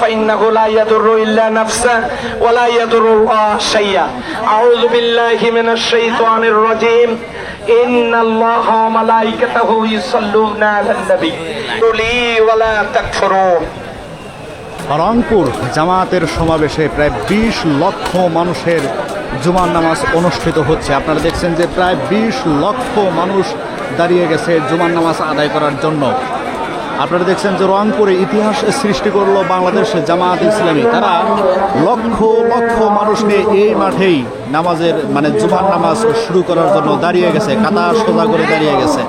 فإنه لا يضر إلا نفسه ولا يضر الله شيئا أعوذ بالله من الشيطان الرجيم إن الله وملائكته يصلون على النبي قولي ولا تكفروا রংপুর জামাতের সমাবেশে প্রায় ২০ লক্ষ মানুষের জুমার নামাজ অনুষ্ঠিত হচ্ছে। আপনারা দেখছেন যে প্রায় ২০ লক্ষ মানুষ দাঁড়িয়ে গেছে জুমার নামাজ আদায় করার জন্য। আপনারা দেখছেন যে রংপুরে ইতিহাস সৃষ্টি করলো বাংলাদেশ জামাত ইসলামী। তারা লক্ষ লক্ষ মানুষ নিয়ে এই মাঠেই নামাজের জুমার নামাজ শুরু করার জন্য দাঁড়িয়ে গেছে, কাতার সোজা করে দাঁড়িয়ে গেছে।